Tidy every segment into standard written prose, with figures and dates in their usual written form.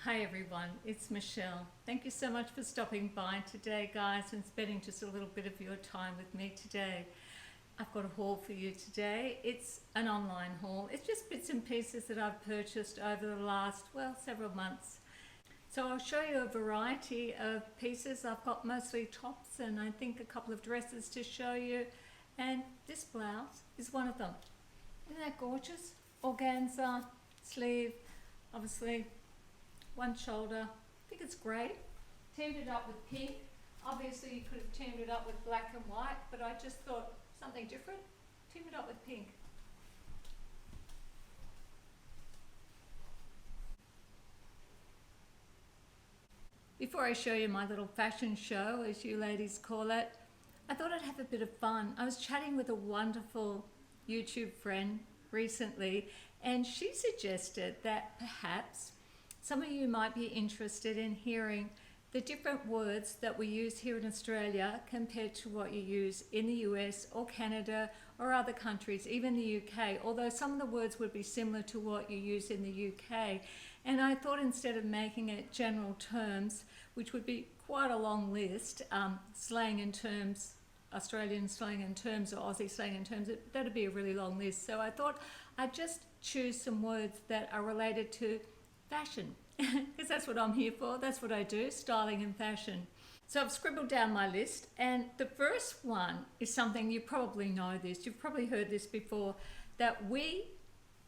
Hi everyone, it's Michelle. Thank you so much for stopping by today, guys, and spending just a little bit of your time with me today. I've got a haul for you today. It's an online haul. It's just bits and pieces that I've purchased over the last, several months. So I'll show you a variety of pieces. I've got mostly tops and I think a couple of dresses to show you. And this blouse is one of them. Isn't that gorgeous? Organza, sleeve, obviously one shoulder. I think it's great. Teamed it up with pink. Obviously you could have teamed it up with black and white, but I just thought something different. Team it up with pink. Before I show you my little fashion show, as you ladies call it, I thought I'd have a bit of fun. I was chatting with a wonderful YouTube friend recently, and she suggested that perhaps some of you might be interested in hearing the different words that we use here in Australia compared to what you use in the US or Canada or other countries, even the UK, although some of the words would be similar to what you use in the UK. And I thought instead of making it general terms, which would be quite a long list, slang in terms, Australian slang in terms or Aussie slang in terms, that'd be a really long list. So I thought I'd just choose some words that are related to fashion, because that's what I'm here for. That's what I do, styling and fashion. So I've scribbled down my list, and the first one is something you probably know this, you've probably heard this before, that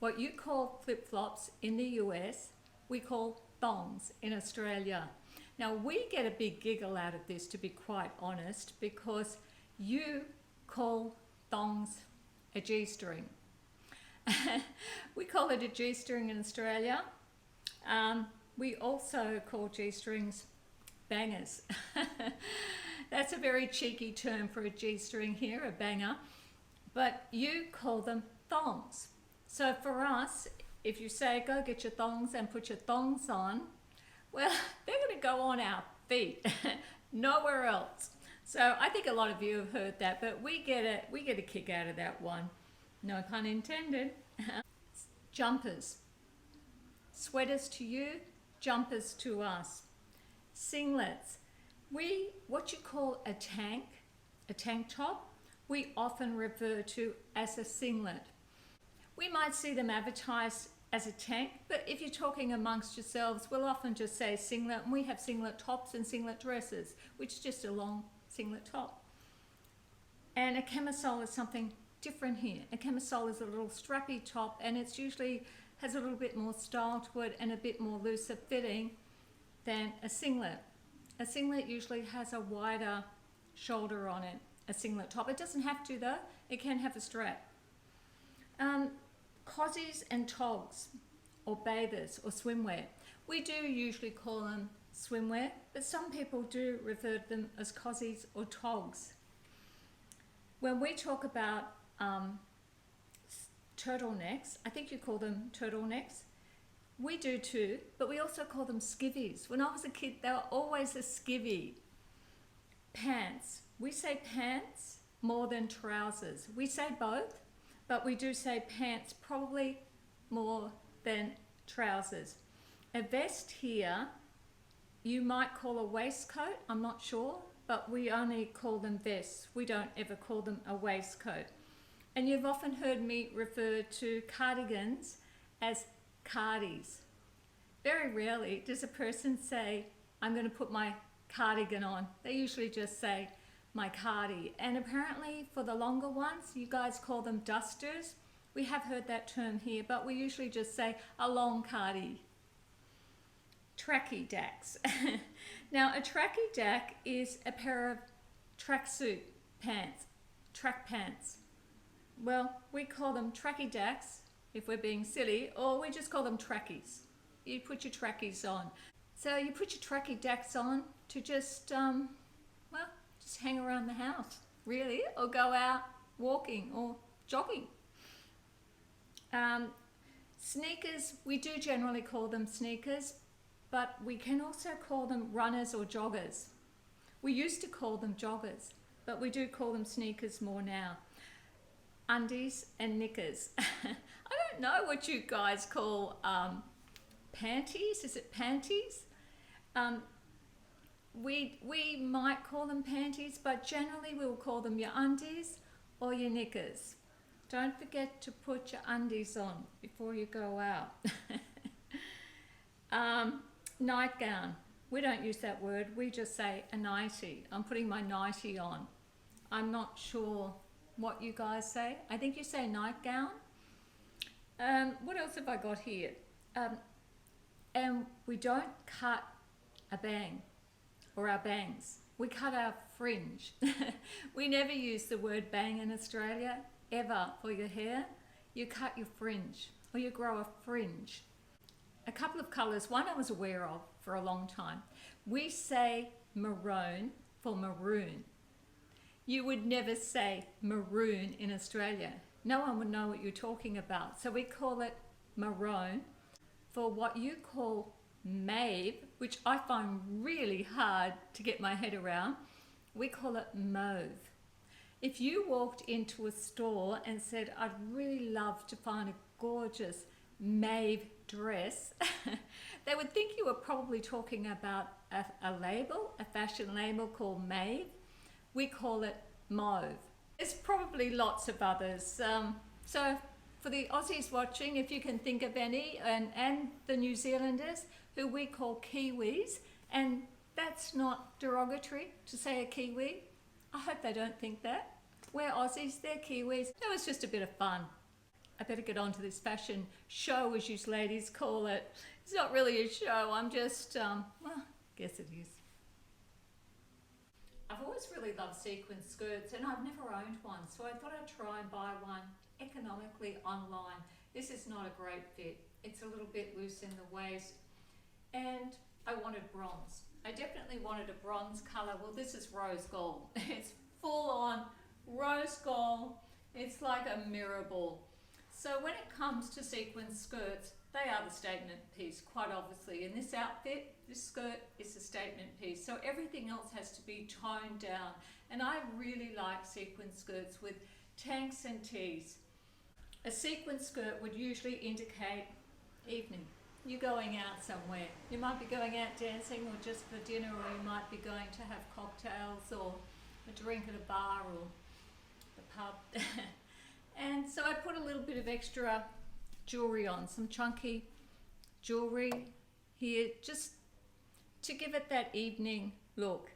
what you call flip-flops in the US, we call thongs in Australia. Now we get a big giggle out of this, to be quite honest, because you call thongs a G-string. We call it a G-string in Australia. We also call G-strings bangers. That's a very cheeky term for a G-string here, a banger, but you call them thongs. So for us, if you say go get your thongs and put your thongs on, well, they're going to go on our feet, nowhere else. So I think a lot of you have heard that, but we get a kick out of that one. No pun intended. Jumpers. Sweaters to you, jumpers to us. Singlets. What you call a tank top, we often refer to as a singlet. We might see them advertised as a tank, but if you're talking amongst yourselves, we'll often just say singlet, and we have singlet tops and singlet dresses, which is just a long singlet top. And a camisole is something different here. A camisole is a little strappy top, and it's usually has a little bit more style to it and a bit more looser fitting than a singlet. A singlet usually has a wider shoulder on it, a singlet top. It doesn't have to though, it can have a strap. Cozies and togs, or bathers, or swimwear. We do usually call them swimwear, but some people do refer to them as cozies or togs. When we talk about turtlenecks, I think you call them turtlenecks. We do too, but we also call them skivvies. When I was a kid, they were always a skivvy. Pants. We say pants more than trousers. We say both, but we do say pants probably more than trousers. A vest here, you might call a waistcoat, I'm not sure, but we only call them vests. We don't ever call them a waistcoat. And you've often heard me refer to cardigans as cardies. Very rarely does a person say, I'm going to put my cardigan on. They usually just say, my cardi. And apparently for the longer ones, you guys call them dusters. We have heard that term here, but we usually just say a long cardi. Tracky dacks. Now a tracky dack is a pair of tracksuit pants, track pants. Well, we call them tracky dacks if we're being silly, or we just call them trackies. You put your trackies on. So you put your tracky dacks on to just hang around the house, really, or go out walking or jogging. Sneakers, we do generally call them sneakers, but we can also call them runners or joggers. We used to call them joggers, but we do call them sneakers more now. Undies and knickers. I don't know what you guys call panties. Is it panties? We might call them panties, but generally we'll call them your undies or your knickers. Don't forget to put your undies on before you go out. Nightgown. We don't use that word. We just say a nightie. I'm putting my nightie on. I'm not sure what you guys say. I think you say nightgown. What else have I got here? And we don't cut a bang or our bangs. We cut our fringe. We never use the word bang in Australia, ever, for your hair. You cut your fringe or you grow a fringe. A couple of colours, one I was aware of for a long time. We say maroon for maroon. You would never say maroon in Australia. No one would know what you're talking about. So we call it maroon. For what you call mauve, which I find really hard to get my head around, we call it mauve. If you walked into a store and said, I'd really love to find a gorgeous mauve dress, they would think you were probably talking about a label, a fashion label called mauve. We call it mauve. There's probably lots of others. So for the Aussies watching, if you can think of any, and the New Zealanders, who we call Kiwis, and that's not derogatory to say a Kiwi. I hope they don't think that. We're Aussies, they're Kiwis. That was just a bit of fun. I better get on to this fashion show, as you ladies call it. It's not really a show, I'm just, well, guess it is. I've always really loved sequin skirts and I've never owned one, so I thought I'd try and buy one economically online. This is not a great fit. It's a little bit loose in the waist and I wanted bronze. I definitely wanted a bronze colour. Well, this is rose gold. It's full on rose gold. It's like a mirror ball. So when it comes to sequin skirts, they are the statement piece, quite obviously. In this outfit, this skirt is a statement piece. So everything else has to be toned down. And I really like sequin skirts with tanks and tees. A sequin skirt would usually indicate evening. You're going out somewhere. You might be going out dancing or just for dinner, or you might be going to have cocktails or a drink at a bar or the pub. And so I put a little bit of extra jewellery on, some chunky jewellery here, just to give it that evening look.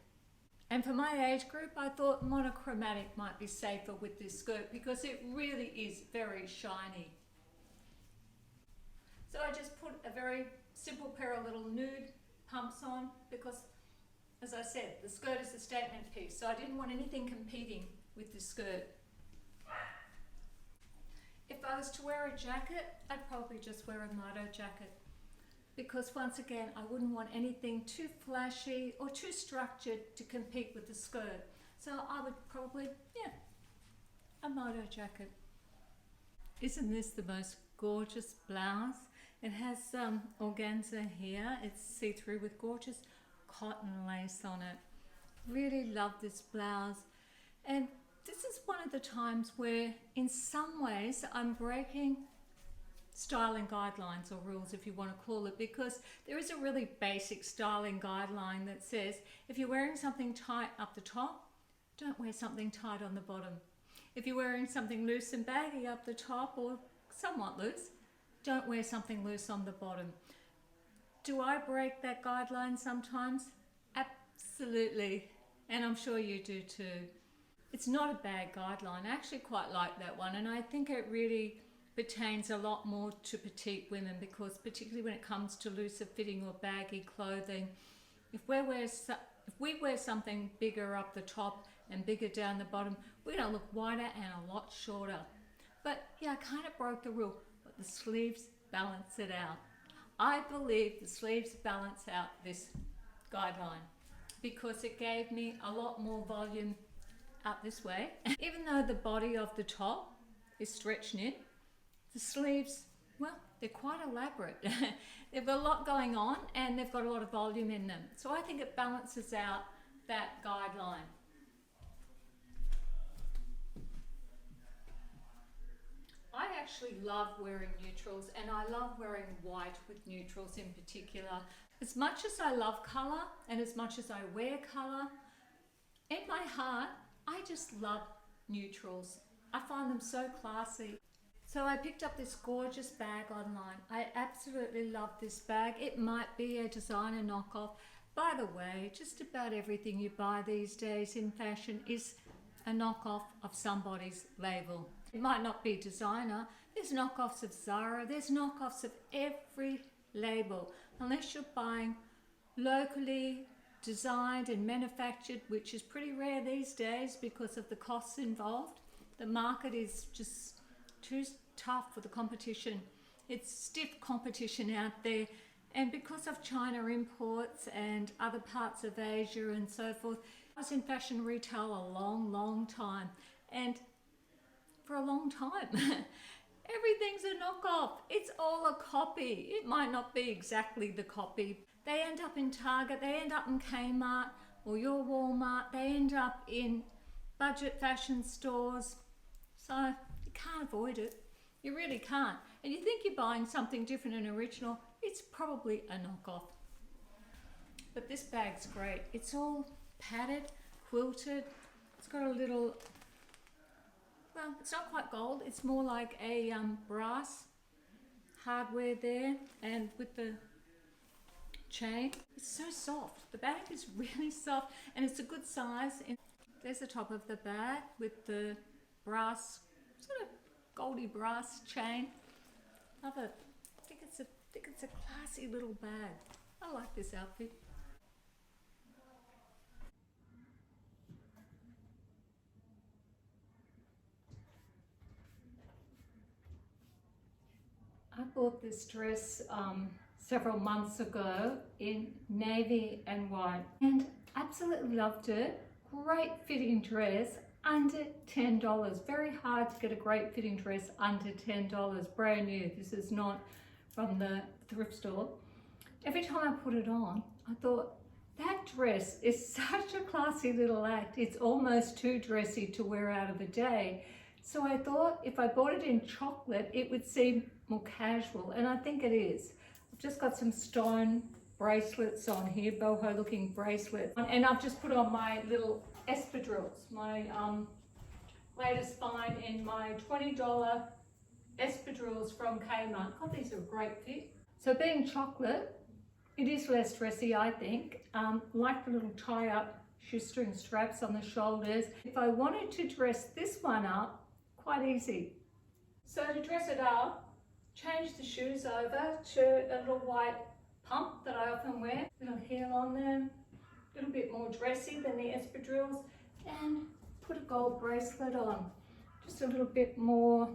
And for my age group, I thought monochromatic might be safer with this skirt because it really is very shiny. So I just put a very simple pair of little nude pumps on because, as I said, the skirt is a statement piece, so I didn't want anything competing with the skirt. If I was to wear a jacket, I'd probably just wear a moto jacket because once again, I wouldn't want anything too flashy or too structured to compete with the skirt. So I would probably, a moto jacket. Isn't this the most gorgeous blouse? It has organza here. It's see-through with gorgeous cotton lace on it. Really love this blouse. And this is one of the times where in some ways I'm breaking styling guidelines or rules, if you want to call it, because there is a really basic styling guideline that says if you're wearing something tight up the top, don't wear something tight on the bottom. If you're wearing something loose and baggy up the top or somewhat loose, don't wear something loose on the bottom. Do I break that guideline sometimes? Absolutely, and I'm sure you do too. It's not a bad guideline. I actually quite like that one, and I think it really pertains a lot more to petite women because particularly when it comes to looser fitting or baggy clothing, if we wear something bigger up the top and bigger down the bottom, we're going to look wider and a lot shorter. But yeah, I kind of broke the rule, but the sleeves balance it out. I believe the sleeves balance out this guideline because it gave me a lot more volume out this way. Even though the body of the top is stretched knit, the sleeves, well, they're quite elaborate. They've got a lot going on and they've got a lot of volume in them. So I think it balances out that guideline. I actually love wearing neutrals, and I love wearing white with neutrals in particular. As much as I love colour and as much as I wear colour, in my heart, I just love neutrals. I find them so classy. So I picked up this gorgeous bag online. I absolutely love this bag. It might be a designer knockoff. By the way, just about everything you buy these days in fashion is a knockoff of somebody's label. It might not be designer. There's knockoffs of Zara. There's knockoffs of every label. Unless you're buying locally designed and manufactured, which is pretty rare these days because of the costs involved. The market is just too tough for the competition. It's stiff competition out there, and because of China imports and other parts of Asia and so forth. I was in fashion retail a long time, and for a long time everything's a knockoff. It's all a copy. It might not be exactly the copy. They end up in Target, they end up in Kmart or your Walmart, they end up in budget fashion stores. So you can't avoid it. You really can't. And you think you're buying something different and original, it's probably a knockoff. But this bag's great. It's all padded, quilted. It's got a little, well, it's not quite gold. It's more like a brass hardware there, and with the chain. It's so soft. The bag is really soft, and it's a good size. And there's the top of the bag with the brass, sort of goldy brass chain. Love it. I think it's a classy little bag. I like this outfit. I bought this dress several months ago in navy and white, and absolutely loved it. Great fitting dress, under $10. Very hard to get a great fitting dress under $10. Brand new. This is not from the thrift store. Every time I put it on, I thought, that dress is such a classy little act. It's almost too dressy to wear out of a day. So I thought if I bought it in chocolate, it would seem more casual, and I think it is. I've just got some stone bracelets on here, boho looking bracelets, and I've just put on my little espadrilles, my latest find in my $20 espadrilles from Kmart. God, these are a great fit. So being chocolate, it is less dressy, I think. Like the little tie-up shoestring straps on the shoulders. If I wanted to dress this one up, quite easy. So to dress it up, change the shoes over to a little white pump that I often wear. Little heel on them, a little bit more dressy than the espadrilles, and put a gold bracelet on. Just a little bit more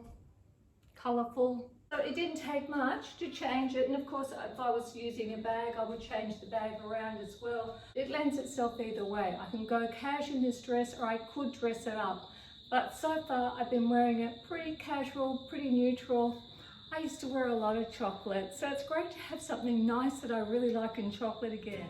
colourful. So it didn't take much to change it, and of course if I was using a bag, I would change the bag around as well. It lends itself either way. I can go cash in this dress, or I could dress it up. But so far I've been wearing it pretty casual, pretty neutral. I used to wear a lot of chocolate, so it's great to have something nice that I really like in chocolate again.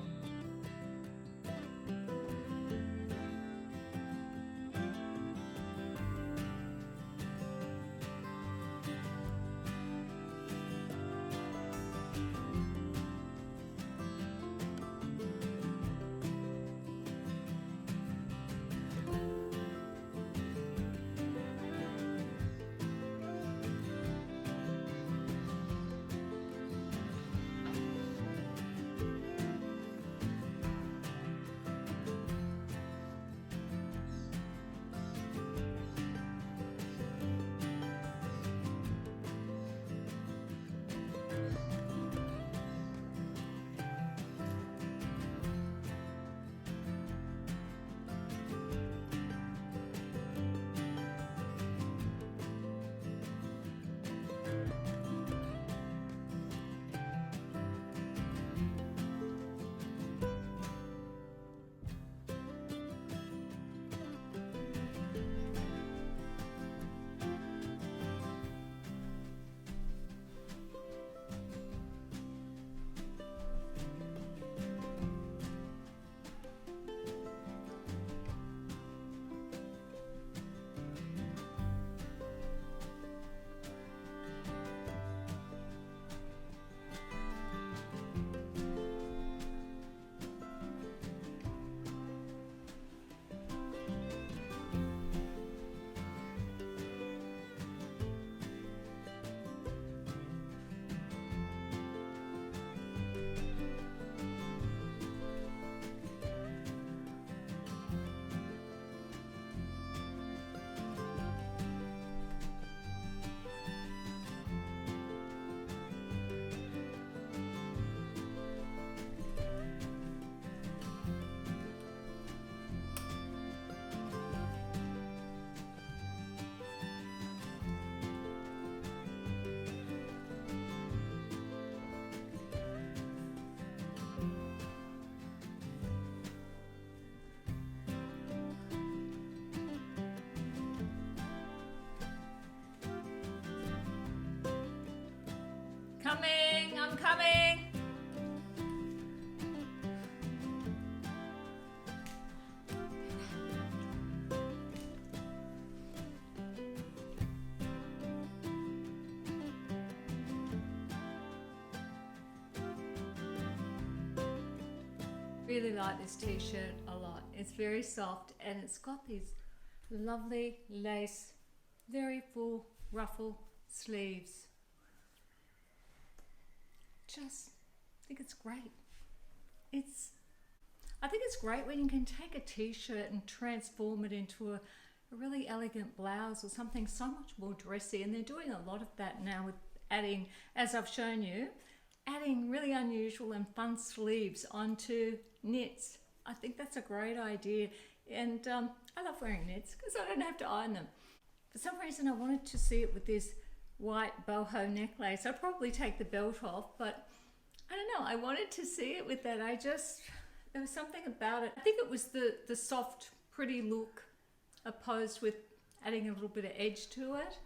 coming, I'm coming. Really like this t-shirt a lot. It's very soft and it's got these lovely lace, very full ruffle sleeves. Just think it's great. I think it's great when you can take a t-shirt and transform it into a really elegant blouse or something so much more dressy, and they're doing a lot of that now with adding, as I've shown you, adding really unusual and fun sleeves onto knits. I think that's a great idea, and I love wearing knits because I don't have to iron them. For some reason I wanted to see it with this white boho necklace. I'd probably take the belt off, but I don't know, I wanted to see it with that. There was something about it. I think it was the soft, pretty look opposed with adding a little bit of edge to it.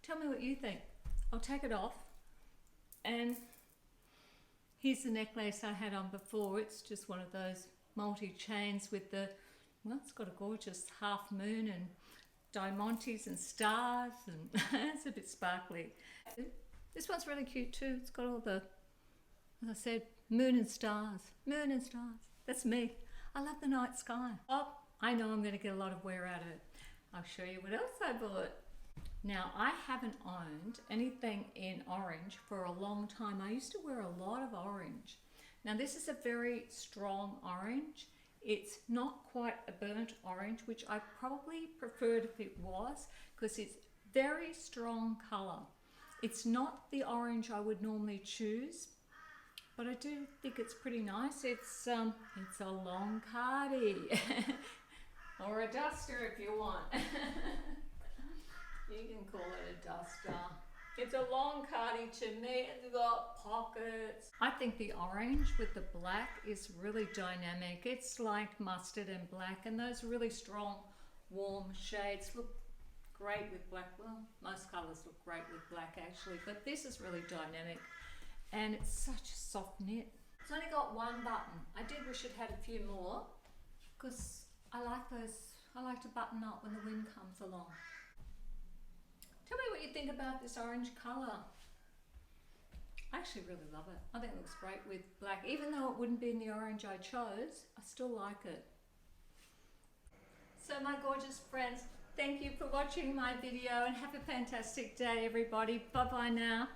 Tell me what you think. I'll take it off, and here's the necklace I had on before. It's just one of those multi-chains with well, it's got a gorgeous half moon and diamantes and stars, and it's a bit sparkly. This one's really cute too. It's got all the, as I said, moon and stars. Moon and stars. That's me. I love the night sky. Oh, I know I'm going to get a lot of wear out of it. I'll show you what else I bought. Now, I haven't owned anything in orange for a long time. I used to wear a lot of orange. Now, this is a very strong orange. It's not quite a burnt orange, which I probably preferred if it was, because it's very strong colour. It's not the orange I would normally choose, but I do think it's pretty nice. It's a long cardi, or a duster if you want. You can call it a duster. It's a long cardi to me. It's got pockets. I think the orange with the black is really dynamic. It's like mustard and black, and those really strong, warm shades look great with black. Well, most colours look great with black actually, but this is really dynamic, and it's such a soft knit. It's only got one button. I did wish it had a few more, because I like to button up when the wind comes along. Tell me what you think about this orange colour. I actually really love it. I think it looks great with black. Even though it wouldn't be in the orange I chose, I still like it. So my gorgeous friends, thank you for watching my video, and have a fantastic day everybody. Bye bye now.